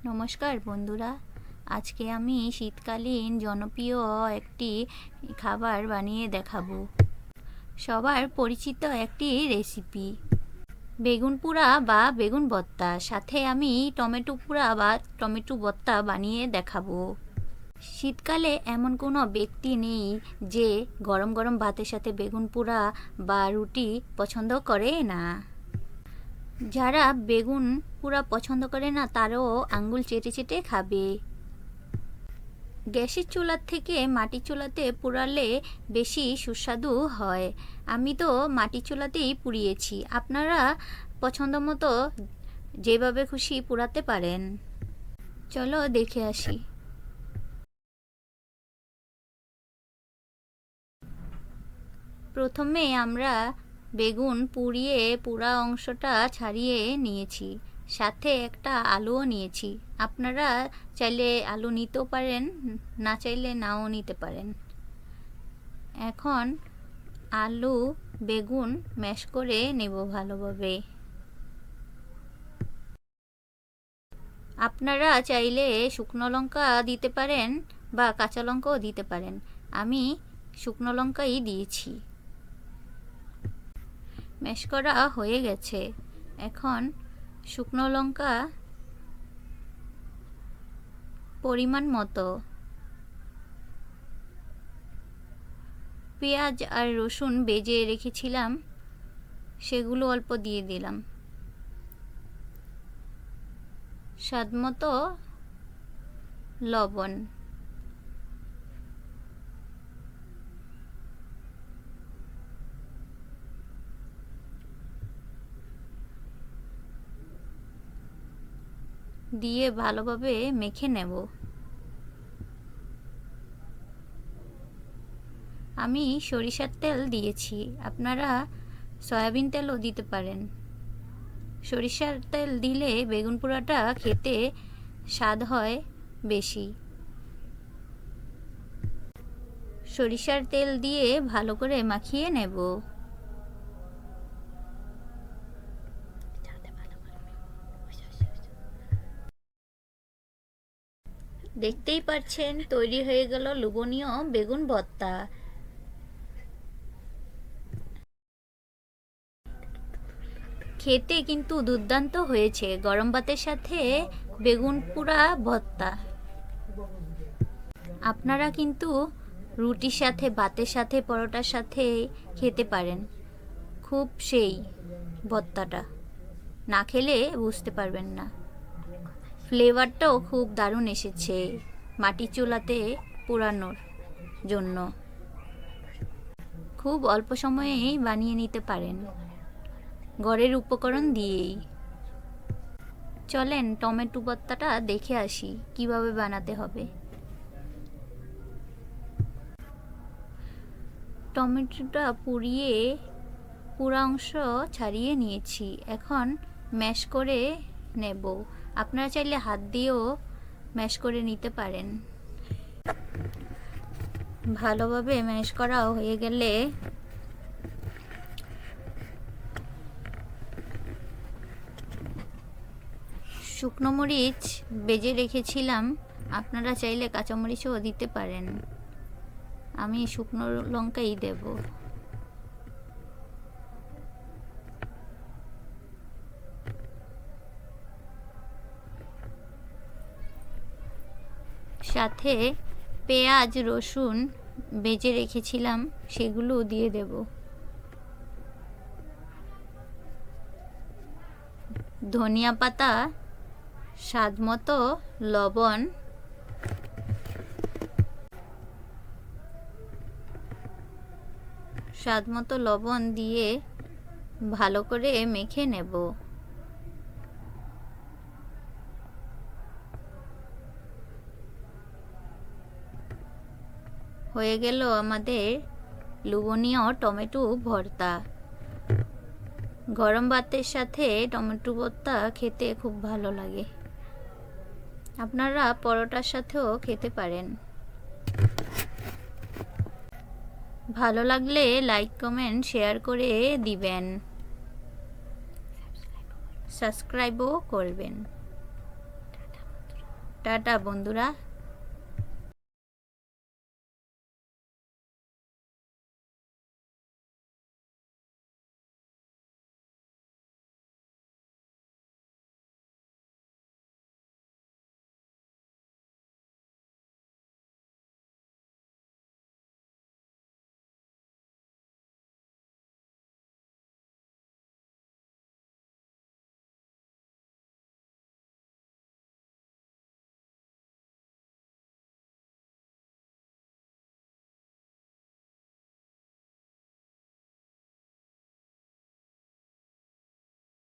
নমস্কার বন্ধুরা, আজকে আমি শীতকালীন জনপ্রিয় একটি খাবার বানিয়ে দেখাবো। সবার পরিচিত একটি রেসিপি বেগুন পোড়া বা বেগুন ভর্তা, সাথে আমি টমেটো পোড়া বা টমেটো ভর্তা বানিয়ে দেখাবো। শীতকালে এমন কোনো ব্যক্তি নেই যে গরম গরম ভাতের সাথে বেগুন পোড়া বা রুটি পছন্দ করে না। যারা বেগুন পোড়া পছন্দ করে না তারাও আঙ্গুল চেটে চেটে খাবে। গ্যাসের চুলার থেকে মাটির চুলাতে পোড়ালে বেশি সুস্বাদু হয়। আমি তো মাটির চুলাতেই পুড়িয়েছি, আপনারা পছন্দ মতো যেভাবে খুশি পোড়াতে পারেন। চলো দেখে আসি। প্রথমে আমরা বেগুন পুড়িয়ে পুরা অংশটা ছাড়িয়ে নিয়েছি, সাথে একটা আলুও নিয়েছি। আপনারা চাইলে আলু নিতেও পারেন, না চাইলে নাও নিতে পারেন। এখন আলু বেগুন ম্যাশ করে নেব ভালোভাবে। আপনারা চাইলে শুকনো লঙ্কা দিতে পারেন বা কাঁচা লঙ্কাও দিতে পারেন। আমি শুকনো লঙ্কাই দিয়েছি। ম্যাশ করা হয়ে গেছে। এখন শুকনো লঙ্কা পরিমাণ মতো, পেঁয়াজ আর রসুন ভেজে রেখেছিলাম সেগুলো অল্প দিয়ে দিলাম। স্বাদ মতো লবণ, দিয়ে ভালোভাবে মেখে নেব। আমি সরিষার তেল দিয়েছি, আপনারা সয়াবিন তেলও দিতে পারেন। সরিষার তেল দিলে বেগুন পোড়াটা খেতে স্বাদ হয় বেশি। সরিষার তেল দিয়ে ভালো করে মাখিয়ে নেব। দেখতেই পাচ্ছেন তৈরি হয়ে গেল লোভনীয় বেগুন ভর্তা। খেতে কিন্তু দুর্দান্ত হয়েছে গরম ভাতের সাথে বেগুন পোড়া ভর্তা। আপনারা কিন্তু রুটির সাথে, ভাতের সাথে, পরোটার সাথে খেতে পারেন। খুব সেই ভর্তাটা, না খেলে বুঝতে পারবেন না। ফ্লেভারটাও খুব দারুণ এসেছে মাটির চুলাতে পোড়ানোর জন্য। খুব অল্প সময়েই বানিয়ে নিতে পারেন ঘরের উপকরণ দিয়েই। চলেন টমেটো ভর্তাটা দেখে আসি কিভাবে বানাতে হবে। টমেটোটা পুড়িয়ে পুরা অংশ ছাড়িয়ে নিয়েছি, এখন ম্যাশ করে নেব। আপনারা চাইলে হাত দিয়েও ম্যাশ করে নিতে পারেন। ভালোভাবে ম্যাশ করা হয়ে গেলে শুকনো মরিচ ভেজে রেখেছিলাম, আপনারা চাইলে কাঁচামরিচও দিতে পারেন। আমি শুকনো লঙ্কাই দেব। সাথে পেঁয়াজ রসুন ভেজে রেখেছিলাম সেগুলো দিয়ে দেব। ধনিয়া পাতা, স্বাদ মতো লবণ, স্বাদ মতো লবণ দিয়ে ভালো করে মেখে নেব। হয়ে গেল আমাদের লোভনীয় টমেটো ভর্তা। গরম ভাতের সাথে টমেটো ভর্তা খেতে খুব ভালো লাগে। আপনারা পরোটার সাথেও খেতে পারেন। ভালো লাগলে লাইক কমেন্ট শেয়ার করে দিবেন, সাবস্ক্রাইবও করবেন। টাটা বন্ধুরা।